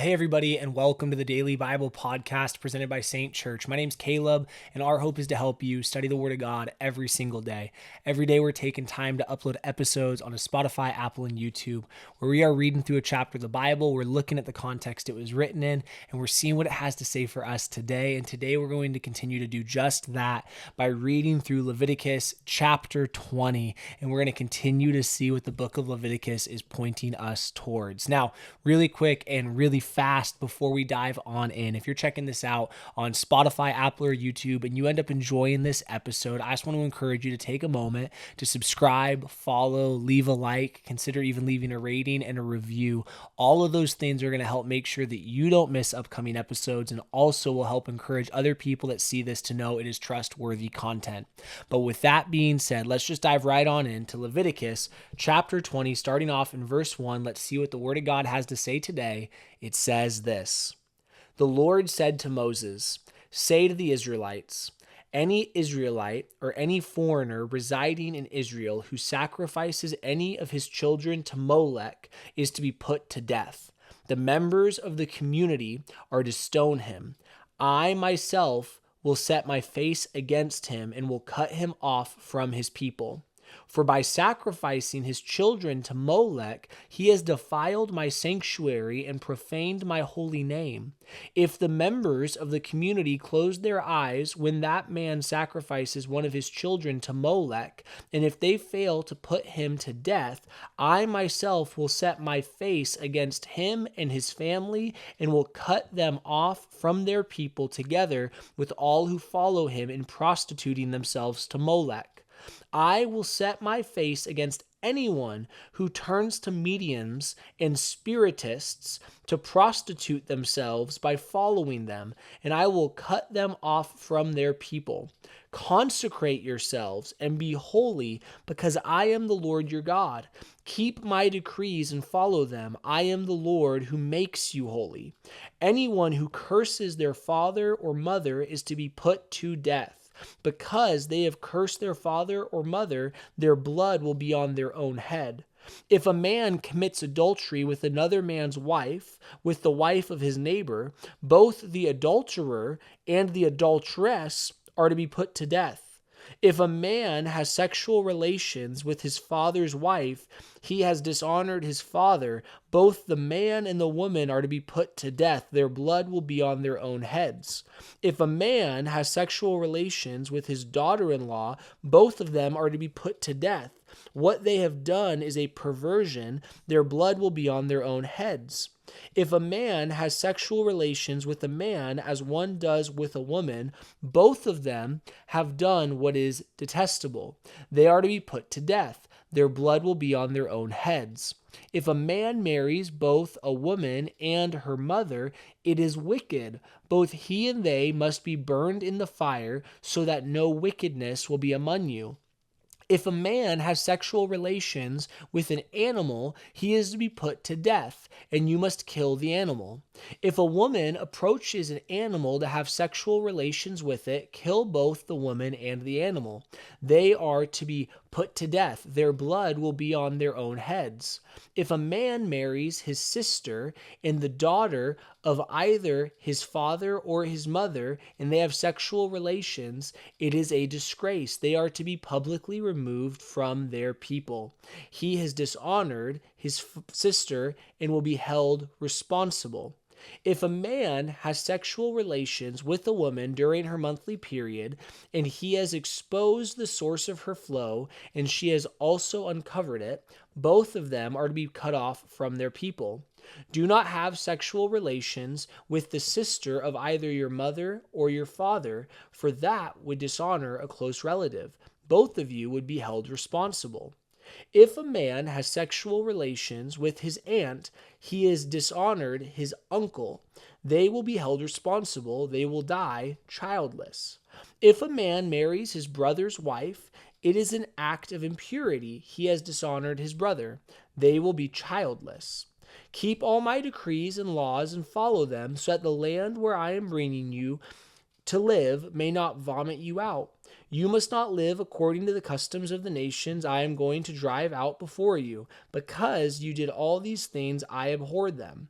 Hey everybody, and welcome to the Daily Bible Podcast presented by Saint Church. My name's Caleb, and our hope is to help you study the Word of God every single day. Every day we're taking time to upload episodes on Spotify, Apple, and YouTube, where we are reading through a chapter of the Bible, we're looking at the context it was written in, and we're seeing what it has to say for us today. And today we're going to continue to do just that by reading through Leviticus Chapter 20, and we're going to continue to see what the book of Leviticus is pointing us towards. Now, really quick and really fast before we dive on in. If you're checking this out on Spotify, Apple, or YouTube, and you end up enjoying this episode, I just want to encourage you to take a moment to subscribe, follow, leave a like, consider even leaving a rating and a review. All of those things are going to help make sure that you don't miss upcoming episodes, and also will help encourage other people that see this to know it is trustworthy content. But with that being said, let's just dive right on into Leviticus chapter 20, starting off in verse 1. Let's see what the Word of God has to say today. It says this: The Lord said to Moses, "Say to the Israelites, any Israelite or any foreigner residing in Israel who sacrifices any of his children to Molech is to be put to death. The members of the community are to stone him. I myself will set my face against him and will cut him off from his people. For by sacrificing his children to Molech, he has defiled my sanctuary and profaned my holy name. If the members of the community close their eyes when that man sacrifices one of his children to Molech, and if they fail to put him to death, I myself will set my face against him and his family and will cut them off from their people together with all who follow him in prostituting themselves to Molech. I will set my face against anyone who turns to mediums and spiritists to prostitute themselves by following them, and I will cut them off from their people. Consecrate yourselves and be holy, because I am the Lord your God. Keep my decrees and follow them. I am the Lord who makes you holy. Anyone who curses their father or mother is to be put to death. Because they have cursed their father or mother, their blood will be on their own head. If a man commits adultery with another man's wife, with the wife of his neighbor, both the adulterer and the adulteress are to be put to death. If a man has sexual relations with his father's wife, he has dishonored his father. Both the man and the woman are to be put to death. Their blood will be on their own heads. If a man has sexual relations with his daughter-in-law, both of them are to be put to death. What they have done is a perversion. Their blood will be on their own heads. If a man has sexual relations with a man as one does with a woman, both of them have done what is detestable. They are to be put to death. Their blood will be on their own heads. If a man marries both a woman and her mother, it is wicked. Both he and they must be burned in the fire, so that no wickedness will be among you. If a man has sexual relations with an animal, he is to be put to death, and you must kill the animal. If a woman approaches an animal to have sexual relations with it, kill both the woman and the animal. They are to be put to death. Their blood will be on their own heads. If a man marries his sister and the daughter of either his father or his mother, and they have sexual relations, it is a disgrace. They are to be publicly removed from their people. He has dishonored his sister and will be held responsible. If a man has sexual relations with a woman during her monthly period, and he has exposed the source of her flow, and she has also uncovered it, both of them are to be cut off from their people. Do not have sexual relations with the sister of either your mother or your father, for that would dishonor a close relative. Both of you would be held responsible. If a man has sexual relations with his aunt, he has dishonored his uncle. They will be held responsible. They will die childless. If a man marries his brother's wife, it is an act of impurity. He has dishonored his brother. They will be childless. Keep all my decrees and laws and follow them, so that the land where I am bringing you to live may not vomit you out. You must not live according to the customs of the nations I am going to drive out before you. Because you did all these things, I abhorred them.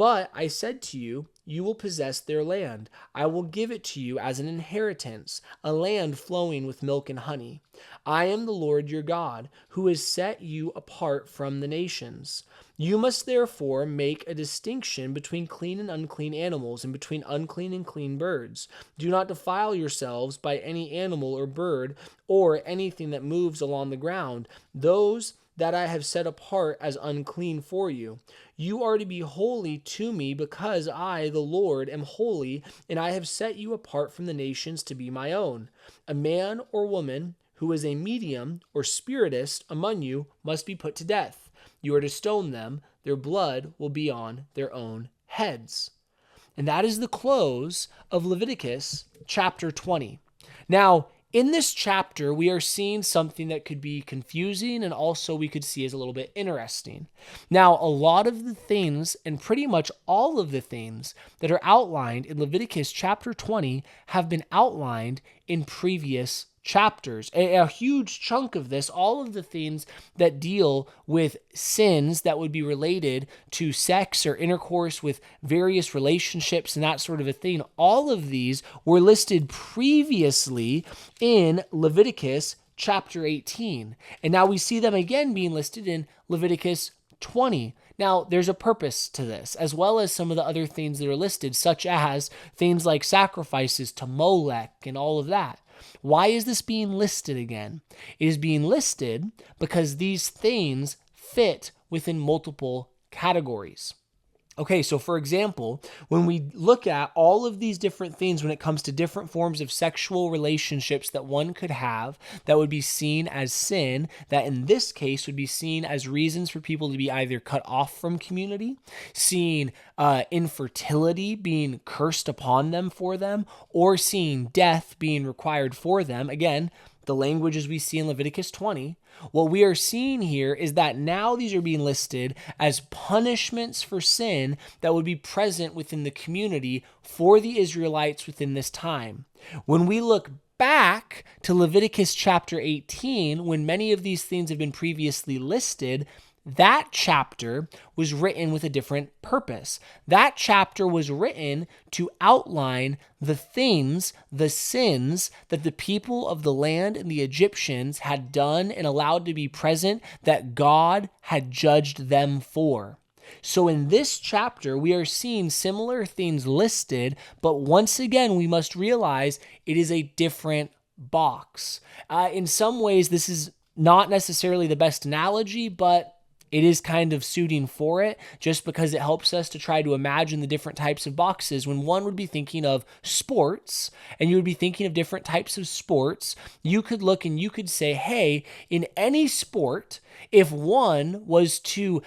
But I said to you, you will possess their land. I will give it to you as an inheritance, a land flowing with milk and honey. I am the Lord your God, who has set you apart from the nations. You must therefore make a distinction between clean and unclean animals, and between unclean and clean birds. Do not defile yourselves by any animal or bird, or anything that moves along the ground. Those that I have set apart as unclean for you. You are to be holy to me, because I, the Lord, am holy, and I have set you apart from the nations to be my own. A man or woman who is a medium or spiritist among you must be put to death. You are to stone them. Their blood will be on their own heads. And that is the close of Leviticus chapter 20. Now, in this chapter, we are seeing something that could be confusing and also we could see as a little bit interesting. Now, a lot of the things and pretty much all of the things that are outlined in Leviticus chapter 20 have been outlined in previous chapters. A huge chunk of this, all of the things that deal with sins that would be related to sex or intercourse with various relationships and that sort of a thing, all of these were listed previously in Leviticus chapter 18. And now we see them again being listed in Leviticus 20. Now, there's a purpose to this, as well as some of the other things that are listed, such as things like sacrifices to Molech and all of that. Why is this being listed again? It is being listed because these things fit within multiple categories. Okay, so for example, when we look at all of these different things when it comes to different forms of sexual relationships that one could have that would be seen as sin, that in this case would be seen as reasons for people to be either cut off from community, seeing infertility being cursed upon them for them, or seeing death being required for them. Again, the language as we see in Leviticus 20, what we are seeing here is that now these are being listed as punishments for sin that would be present within the community for the Israelites within this time. When we look back to Leviticus chapter 18, when many of these things have been previously listed, that chapter was written with a different purpose. That chapter was written to outline the things, the sins that the people of the land and the Egyptians had done and allowed to be present that God had judged them for. So in this chapter, we are seeing similar things listed, but once again, we must realize it is a different box. In some ways, this is not necessarily the best analogy, but it is kind of suiting for it just because it helps us to try to imagine the different types of boxes. When one would be thinking of sports and you would be thinking of different types of sports, you could look and you could say, hey, in any sport, if one was to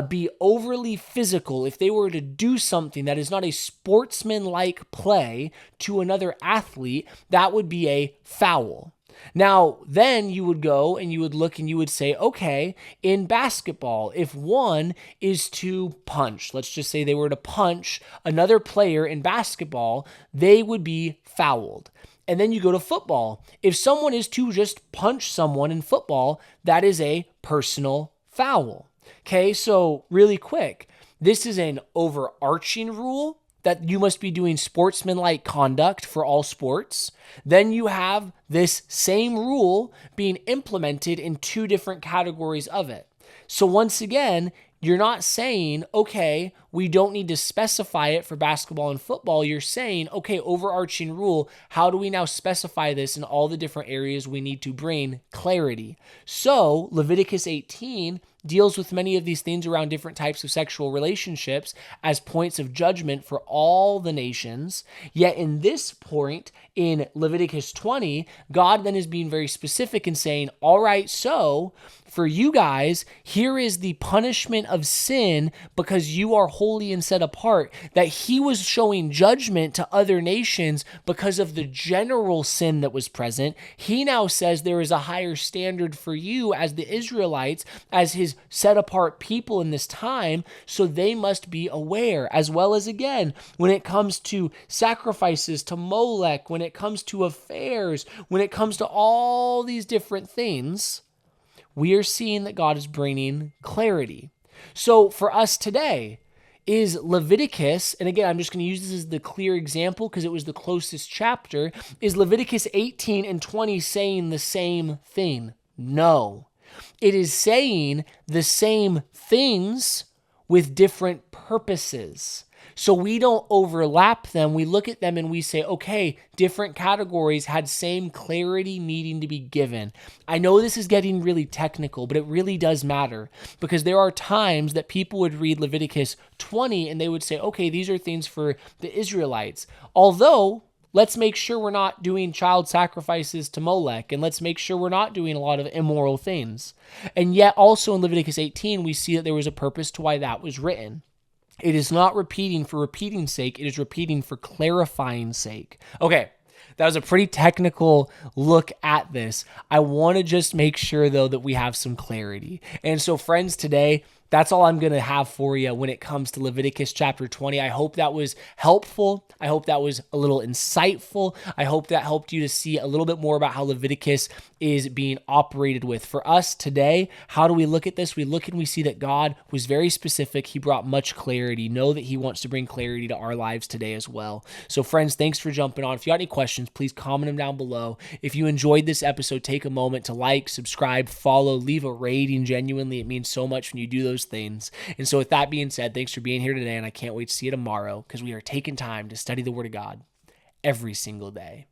be overly physical, if they were to do something that is not a sportsman-like play to another athlete, that would be a foul. Now, then you would go and you would look and you would say, okay, in basketball, if one is to punch, let's just say they were to punch another player in basketball, they would be fouled. And then you go to football. If someone is to just punch someone in football, that is a personal foul. Okay, so really quick, this is an overarching rule that you must be doing sportsmanlike conduct for all sports. Then you have this same rule being implemented in two different categories of it. So once again, you're not saying, okay, we don't need to specify it for basketball and football. You're saying, okay, overarching rule, how do we now specify this in all the different areas we need to bring clarity? So Leviticus 18 deals with many of these things around different types of sexual relationships as points of judgment for all the nations. Yet in this point in Leviticus 20, God then is being very specific and saying, all right, so for you guys, here is the punishment of sin because you are holy and set apart, that he was showing judgment to other nations because of the general sin that was present. He now says there is a higher standard for you as the Israelites, as his set apart people in this time, so they must be aware, as well as again, when it comes to sacrifices to Molech, when it comes to affairs, when it comes to all these different things, we are seeing that God is bringing clarity. So for us today, is Leviticus, and again, I'm just going to use this as the clear example because it was the closest chapter, is Leviticus 18 and 20 saying the same thing? No. It is saying the same things with different purposes. So we don't overlap them. We look at them and we say, okay, different categories had same clarity needing to be given. I know this is getting really technical, but it really does matter because there are times that people would read Leviticus 20 and they would say, okay, these are things for the Israelites. Although, let's make sure we're not doing child sacrifices to Molech, and let's make sure we're not doing a lot of immoral things. And yet also in Leviticus 18, we see that there was a purpose to why that was written. It is not repeating for repeating's sake. It is repeating for clarifying sake. Okay, that was a pretty technical look at this. I want to just make sure, though, that we have some clarity. And so, friends, today, that's all I'm going to have for you when it comes to Leviticus chapter 20. I hope that was helpful. I hope that was a little insightful. I hope that helped you to see a little bit more about how Leviticus is being operated with. For us today, how do we look at this? We look and we see that God was very specific. He brought much clarity. Know that he wants to bring clarity to our lives today as well. So friends, thanks for jumping on. If you got any questions, please comment them down below. If you enjoyed this episode, take a moment to like, subscribe, follow, leave a rating. Genuinely, it means so much when you do those things. And so with that being said, thanks for being here today, and I can't wait to see you tomorrow because we are taking time to study the Word of God every single day.